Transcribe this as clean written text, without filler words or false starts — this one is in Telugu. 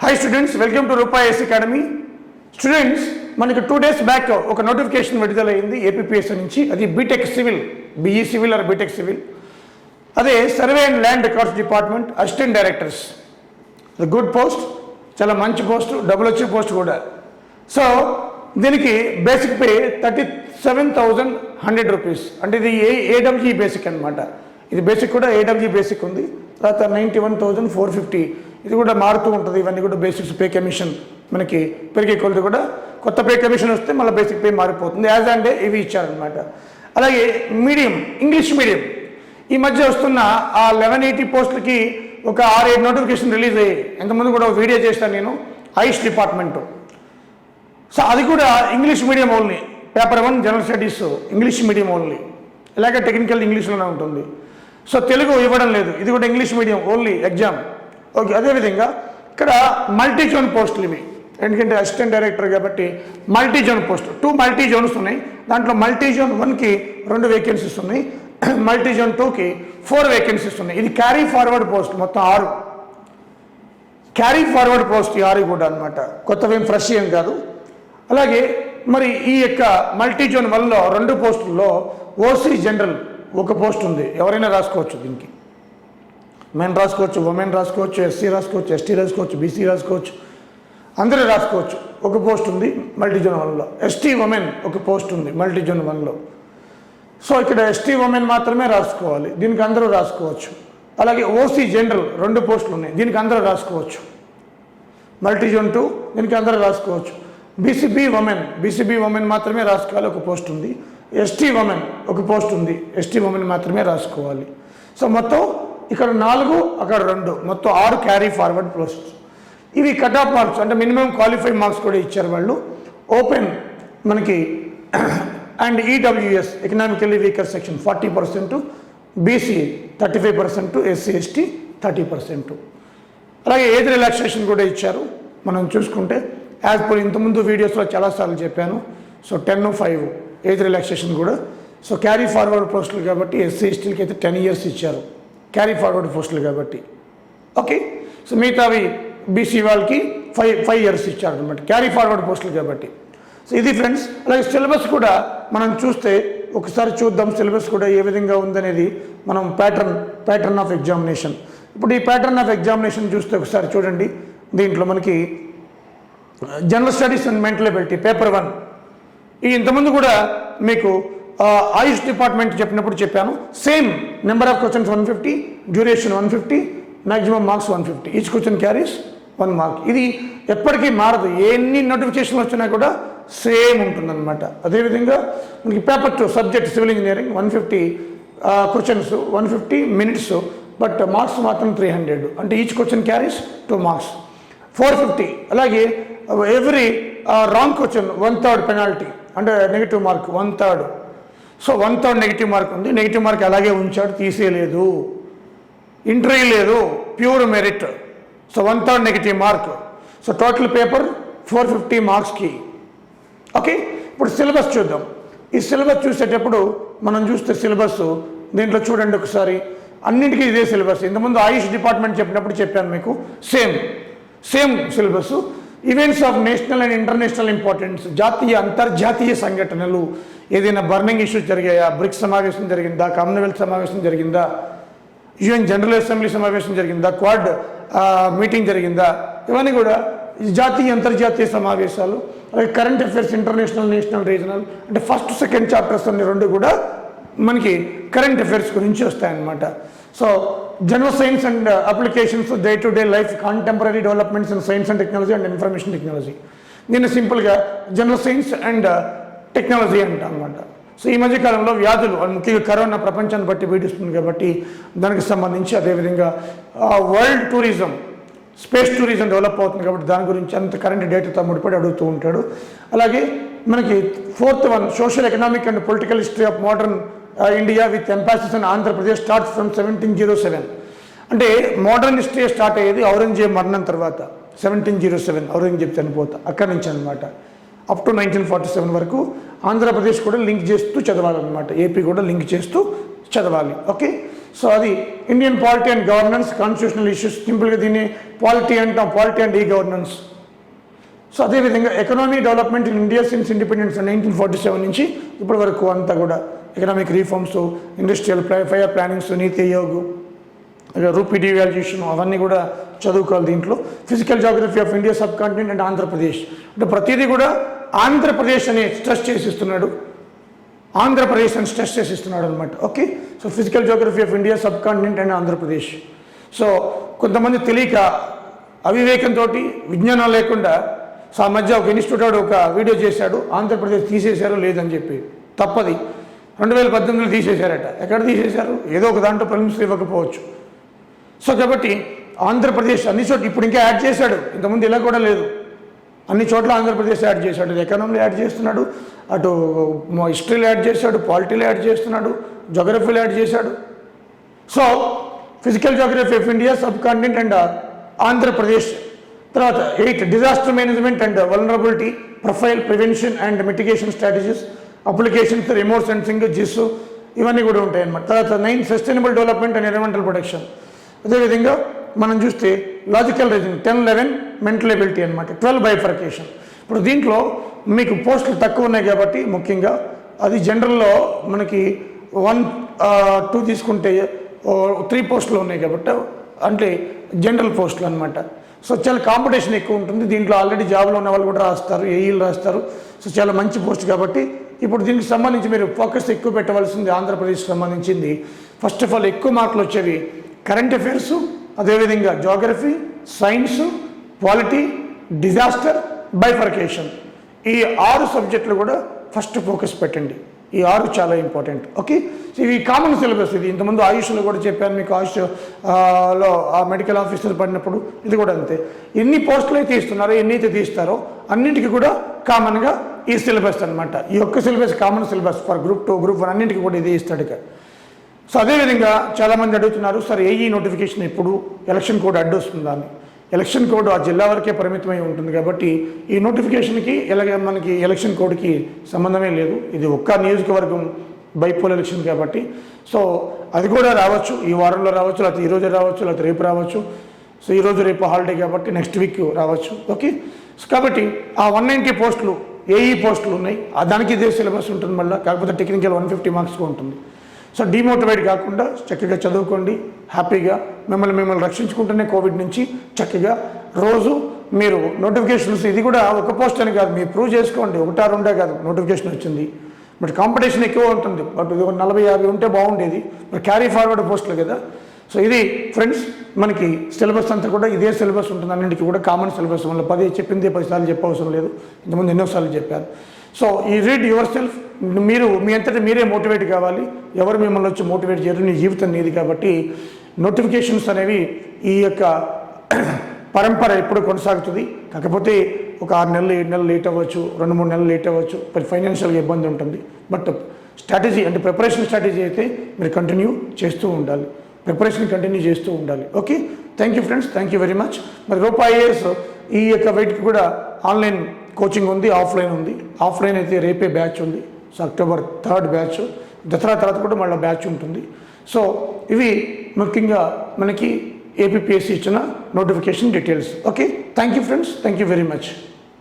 Hi students, welcome to Rupa AS Academy. Students, మనకి 2 days బ్యాక్ ఒక నోటిఫికేషన్ విడుదలైంది ఏపీపీఎస్ నుంచి. అది BTech civil, BE civil or BTech civil. అదే survey and land records department assistant directors. The good post, చాలా మంచి పోస్ట్, డబ్బులు వచ్చే పోస్ట్ కూడా. సో దీనికి బేసిక్ పే 37,100 రూపీస్. అంటే ఇది ఏడబ్ల్యూజీ బేసిక్ అనమాట. ఇది బేసిక్ కూడా ఏడబ్ల్యూజీ బేసిక్ ఉంది. తర్వాత 91,450 ఇది కూడా మారుతూ ఉంటుంది. ఇవన్నీ కూడా బేసిక్స్ పే కమిషన్ మనకి పెరిగే కొలది కూడా కొత్త పే కమిషన్ వస్తే మళ్ళీ బేసిక్ పే మారిపోతుంది. యాజ్ అండ్ ఇవి ఇచ్చారనమాట. అలాగే మీడియం, ఇంగ్లీష్ మీడియం ఈ మధ్య వస్తున్న ఆ 1180 పోస్టులకి ఒక 6-7 నోటిఫికేషన్ రిలీజ్ అయ్యాయి. ఎంతమంది కూడా వీడియో చేస్తాను నేను, ఐష్ డిపార్ట్మెంటు. సో అది కూడా English medium only. Paper 1 general studies English medium only. ఇలాగే టెక్నికల్ ఇంగ్లీష్లోనే ఉంటుంది. సో తెలుగు ఇవ్వడం లేదు. ఇది కూడా English medium only exam. Okay, అదేవిధంగా ఇక్కడ మల్టీ జోన్ పోస్టులు ఇవి. ఎందుకంటే అసిస్టెంట్ డైరెక్టర్ కాబట్టి multi zone post 2 multi zones ఉన్నాయి. దాంట్లో మల్టీ జోన్ 1కి 2 వేకెన్సీస్ ఉన్నాయి, మల్టీ జోన్ 2కి 4 వేకెన్సీస్ ఉన్నాయి. ఇది క్యారీ ఫార్వర్డ్ పోస్ట్, మొత్తం 6 క్యారీ ఫార్వర్డ్ పోస్ట్, 6 కూడా అనమాట. కొత్తవేం ఫ్రెష్ ఏం కాదు. అలాగే మరి ఈ యొక్క మల్టీ జోన్ 1లో 2 పోస్టుల్లో ఓసీ జనరల్ 1 పోస్ట్ ఉంది. ఎవరైనా రాసుకోవచ్చు. దీనికి మెన్ రాసుకోవచ్చు, ఉమెన్ రాసుకోవచ్చు, ఎస్సీ రాసుకోవచ్చు, ఎస్టీ రాసుకోవచ్చు, బీసీ రాసుకోవచ్చు, అందరూ రాసుకోవచ్చు. 1 పోస్ట్ ఉంది మల్టీ జోన్ 1లో. ఎస్టీ ఉమెన్ 1 పోస్ట్ ఉంది మల్టీ జోన్ 1లో. సో ఇక్కడ ఎస్టీ ఉమెన్ మాత్రమే రాసుకోవాలి, దీనికి అందరూ రాసుకోవచ్చు. అలాగే ఓసీ జనరల్ 2 పోస్టులు ఉన్నాయి, దీనికి అందరూ రాసుకోవచ్చు. మల్టీ జోన్ 2 దీనికి అందరూ రాసుకోవచ్చు. బీసీబీ ఉమెన్ మాత్రమే రాసుకోవాలి, 1 పోస్ట్ ఉంది. ఎస్టీ ఉమెన్ 1 పోస్ట్ ఉంది, ఎస్టీ ఉమెన్ మాత్రమే రాసుకోవాలి. సో మొత్తం ఇక్కడ 4, అక్కడ 2, మొత్తం 6 క్యారీ ఫార్వర్డ్ పోస్ట్. ఇవి కట్ ఆఫ్ మార్క్స్, అంటే మినిమం క్వాలిఫై మార్క్స్ కూడా ఇచ్చారు వాళ్ళు. ఓపెన్ మనకి and EWS economically weaker section 40%, BC 35%, SC ST 30%. అలాగే ఏజ్ రిలాక్సేషన్ కూడా ఇచ్చారు. మనం చూసుకుంటే యాజ్ పర్ ఇంతకుముందు వీడియోస్లో చాలాసార్లు చెప్పాను. సో 10-5 ఏజ్ రిలాక్సేషన్ కూడా. సో క్యారీ ఫార్వర్డ్ పోస్టులు కాబట్టి ఎస్సీ ఎస్టీలకి అయితే 10 years ఇచ్చారు, క్యారీ ఫార్వర్డ్ పోస్టులు కాబట్టి. ఓకే, సో మిగతావి బీసీ వాళ్ళకి 5 years ఇచ్చారు అనమాట, క్యారీ ఫార్వర్డ్ పోస్టులు కాబట్టి. సో ఇది ఫ్రెండ్స్. అలాగే సిలబస్ కూడా మనం చూస్తే ఒకసారి చూద్దాం సిలబస్ కూడా ఏ విధంగా ఉందనేది. మనం ప్యాటర్న్ ఆఫ్ ఎగ్జామినేషన్. ఇప్పుడు ఈ ప్యాటర్న్ ఆఫ్ ఎగ్జామినేషన్ చూస్తే ఒకసారి చూడండి. దీంట్లో మనకి general studies and mental ability paper 1 ఈ ఇంతకుముందు కూడా మీకు ఆయుష్ డిపార్ట్మెంట్ చెప్పినప్పుడు చెప్పాను. Same number of questions 150, duration 150, maximum marks 150. Each question carries 1 mark. ఇది ఎప్పటికీ మారదు, ఎన్ని నోటిఫికేషన్లు వచ్చినా కూడా సేమ్ ఉంటుందన్నమాట. అదేవిధంగా మనకి paper 2 subject civil engineering 150 questions, 150 minutes, but marks మాత్రం 300. అంటే ఈచ్ క్వశ్చన్ క్యారీస్ 2 marks. 450. అలాగే ఎవ్రీ రాంగ్ క్వశ్చన్ 1/3 పెనాల్టీ, అంటే negative mark 1/3. So 1/3 negative mark ఉంది. నెగిటివ్ మార్క్ అలాగే ఉంచాడు, తీసేయలేదు. ఇంటర్వ్యూ లేదు, pure merit. So 1/3 negative mark. So total paper 450 మార్క్స్కి. ఓకే, ఇప్పుడు సిలబస్ చూద్దాం. ఈ సిలబస్ చూసేటప్పుడు మనం చూస్తే సిలబస్ దీంట్లో చూడండి ఒకసారి. అన్నింటికీ ఇదే సిలబస్. ఇంతకుముందు ఆయుష్ డిపార్ట్మెంట్ చెప్పినప్పుడు చెప్పాను మీకు, same syllabus. Events of national and international importance, జాతీయ అంతర్జాతీయ సంఘటనలు, ఏదైనా బర్నింగ్ ఇష్యూస్ జరిగాయా, బ్రిక్స్ సమావేశం జరిగిందా, కామన్వెల్త్ సమావేశం జరిగిందా, యుఎన్ జనరల్ అసెంబ్లీ సమావేశం జరిగిందా, క్వాడ్ మీటింగ్ జరిగిందా, ఇవన్నీ కూడా జాతీయ అంతర్జాతీయ సమావేశాలు. అలాగే current affairs international, national, regional, అంటే ఫస్ట్ సెకండ్ చాప్టర్స్ అన్ని 2 కూడా మనకి కరెంట్ అఫైర్స్ గురించి వస్తాయన్నమాట. So general science and applications, day to day life, contemporary developments in science and technology and information technology. దీన్ని సింపుల్గా జనరల్ సైన్స్ అండ్ టెక్నాలజీ అంటాం అనమాట. సో ఈ మధ్యకాలంలో వ్యాధులు, ముఖ్యంగా కరోనా ప్రపంచాన్ని బట్టి పీడిస్తుంది కాబట్టి దానికి సంబంధించి, అదేవిధంగా world tourism, space tourism develop అవుతుంది కాబట్టి దాని గురించి అంత కరెంట్ డేటాతో ముడిపడి అడుగుతూ ఉంటాడు. అలాగే మనకి 4th one social economic and political history of modern India with Mphasis in Andhra Pradesh starts from 1707. అంటే మోడర్న్ హిస్టరీ స్టార్ట్ అయ్యేది ఔరంగజేబ్ మరణం తర్వాత 1707, ఔరంగజేబ్ చనిపోతా అక్కడి నుంచి అనమాట. అప్ టు 1947 వరకు ఆంధ్రప్రదేశ్ కూడా లింక్ చేస్తూ చదవాలన్నమాట, ఏపీ కూడా లింక్ చేస్తూ చదవాలి. ఓకే, సో అది Indian polity and governance, constitutional issues, సింపుల్గా దీన్ని పాలిటీ అంటాం, polity and e governance. So అదేవిధంగా economy development in India since independence 1947 నుంచి ఇప్పటి వరకు అంతా కూడా economic reforms, industrial fire plannings, నీతి ఆయోగ్, రూపీ డివాల్యుయేషన్ అవన్నీ కూడా చదువుకోవాలి దీంట్లో. Physical geography of India sub continent and Andhra Pradesh, అంటే ప్రతిదీ కూడా ఆంధ్రప్రదేశ్ అని స్ట్రెస్ చేసిస్తున్నాడు, ఆంధ్రప్రదేశ్ అని స్ట్రెస్ చేసిస్తున్నాడు అనమాట. Okay, so physical geography of India sub continent and Andhra Pradesh. So కొంతమంది తెలియక అవివేకంతో, విజ్ఞానం లేకుండా, సో ఆ మధ్య ఒక ఇన్స్టిట్యూట్ వాడు ఒక వీడియో చేశాడు, ఆంధ్రప్రదేశ్ తీసేశారో లేదని చెప్పి. తప్పది, 2018లో తీసేశారట. ఎక్కడ తీసేశారు? ఏదో ఒక దాంట్లో ప్రిలిమ్స్ ఇవ్వకపోవచ్చు. సో కాబట్టి ఆంధ్రప్రదేశ్ అన్ని చోట్ల ఇప్పుడు ఇంకా యాడ్ చేశాడు, ఇంతకుముందు ఇలా కూడా లేదు, అన్ని చోట్ల ఆంధ్రప్రదేశ్ యాడ్ చేశాడు. ఎకనామీలో యాడ్ చేస్తున్నాడు, అటు హిస్టరీలో యాడ్ చేశాడు, పాలిటీలో యాడ్ చేస్తున్నాడు, జోగ్రఫీలో యాడ్ చేశాడు. So physical geography of India sub continent and Andhra Pradesh. తర్వాత 8 disaster management and vulnerability profile, prevention and mitigation strategies, applications, remote sensing, GIS ఇవన్నీ కూడా ఉంటాయి అన్నమాట. తర్వాత 9 sustainable development and environmental protection. అదేవిధంగా మనం చూస్తే లాజికల్ రీజనింగ్ 10, 11 మెంటల్ ఎబిలిటీ అనమాట, 12 బైఫర్కేషన్. ఇప్పుడు దీంట్లో మీకు పోస్టులు తక్కువ ఉన్నాయి కాబట్టి ముఖ్యంగా అది జనరల్లో మనకి 1, 2 తీసుకుంటే 3 పోస్టులు ఉన్నాయి కాబట్టి అంటే జనరల్ పోస్టులు అనమాట. సో చాలా కాంపిటీషన్ ఎక్కువ ఉంటుంది దీంట్లో. ఆల్రెడీ జాబ్లో ఉన్న వాళ్ళు కూడా రాస్తారు, ఏఈలు రాస్తారు. సో చాలా మంచి పోస్ట్ కాబట్టి ఇప్పుడు దీనికి సంబంధించి మీరు ఫోకస్ ఎక్కువ పెట్టవలసింది ఆంధ్రప్రదేశ్కి సంబంధించింది. ఫస్ట్ ఆఫ్ ఆల్ ఎక్కువ మార్కులు వచ్చేవి కరెంట్ అఫైర్స్, అదేవిధంగా geography, science, polity, disaster, bifurcation. ఈ 6 సబ్జెక్టులు కూడా ఫస్ట్ ఫోకస్ పెట్టండి. ఈ 6 చాలా ఇంపార్టెంట్. ఓకే, సో ఇవి కామన్ సిలబస్. ఇది ఇంతకుముందు ఆయుష్లో కూడా చెప్పాను మీకు, ఆయుష్లో ఆ మెడికల్ ఆఫీసర్ పడినప్పుడు ఇది కూడా అంతే. ఎన్ని పోస్టులు అయితే ఇస్తున్నారో, ఎన్నైతే తీస్తారో అన్నింటికి కూడా కామన్గా ఈ సిలబస్ అనమాట. ఈ ఒక్క syllabus common syllabus for group 2, group 1 అన్నింటికి కూడా ఇది ఇస్తాడు ఇక. సో అదేవిధంగా చాలామంది అడుగుతున్నారు, సార్ ఏఈ నోటిఫికేషన్ ఎప్పుడు, ఎలక్షన్ కోడ్ అడ్డు వస్తుందా అని. ఎలక్షన్ కోడ్ ఆ జిల్లా వరకే పరిమితమై ఉంటుంది కాబట్టి ఈ నోటిఫికేషన్కి మనకి ఎలక్షన్ కోడ్కి సంబంధమే లేదు. ఇది ఒక్క నియోజకవర్గం బైపోల్ ఎలక్షన్ కాబట్టి సో అది కూడా రావచ్చు, ఈ వారంలో రావచ్చు, లేకపోతే ఈరోజు రావచ్చు, లేకపోతే రేపు రావచ్చు. సో ఈరోజు రేపు హాలిడే కాబట్టి నెక్స్ట్ వీక్ రావచ్చు. ఓకే, సో కాబట్టి ఆ 190 పోస్టులు ఏఈ పోస్టులు ఉన్నాయి, దానికి ఇదే సిలబస్ ఉంటుంది మళ్ళీ, కాకపోతే టెక్నికల్ 150 మార్క్స్గా ఉంటుంది. సో డిమోటివేట్ కాకుండా చక్కగా చదువుకోండి, హ్యాపీగా మిమ్మల్ని రక్షించుకుంటూనే కోవిడ్ నుంచి చక్కగా రోజు మీరు నోటిఫికేషన్స్, ఇది కూడా ఒక పోస్ట్ అని కాదు, మీరు ప్రూవ్ చేసుకోండి. 1, 2 కాదు నోటిఫికేషన్ వచ్చింది, బట్ కాంపిటీషన్ ఎక్కువ ఉంటుంది. బట్ ఇది 40, 50 ఉంటే బాగుండేది, మరి క్యారీ ఫార్వర్డ్ పోస్టులు కదా. సో ఇది ఫ్రెండ్స్ మనకి సిలబస్ అంతా కూడా ఇదే సిలబస్ ఉంటుంది, అన్నింటికి కూడా కామన్ సిలబస్. వల్ల 10 చెప్పిందే 10 సార్లు చెప్పవసరం లేదు, ఇంతకుముందు ఎన్నోసార్లు చెప్పారు. సో ఈ రీడ్ యువర్ సెల్ఫ్, మీరు మీ అంతటా మీరే మోటివేట్ కావాలి, ఎవరు మిమ్మల్ని వచ్చి మోటివేట్ చేయరు, నీ జీవితం నీది. కాబట్టి నోటిఫికేషన్స్ అనేవి ఈ యొక్క పరంపర ఎప్పుడు కొనసాగుతుంది. కాకపోతే ఒక 6 నెలలు 7 నెలలు లేట్ అవ్వచ్చు, 2-3 నెలలు లేట్ అవ్వచ్చు, మరి ఫైనాన్షియల్గా ఇబ్బంది ఉంటుంది. బట్ స్ట్రాటజీ అంటే ప్రిపరేషన్ స్ట్రాటజీ అయితే మీరు కంటిన్యూ చేస్తూ ఉండాలి, ప్రిపరేషన్ కంటిన్యూ చేస్తూ ఉండాలి. Okay, thank you friends, thank you very much. మరి రూపా ఐఏఎస్ ఈ యొక్క వెయిట్కి కూడా ఆన్లైన్ కోచింగ్ ఉంది, ఆఫ్లైన్ ఉంది. ఆఫ్లైన్ అయితే రేపే బ్యాచ్ ఉంది, so October 3rd batch, Dasara తర్వాత కూడా మళ్ళీ బ్యాచ్ ఉంటుంది. సో ఇవి ముఖ్యంగా మనకి ఏపీపీఎస్సీ ఇచ్చిన notification details. Okay, thank you friends, thank you very much.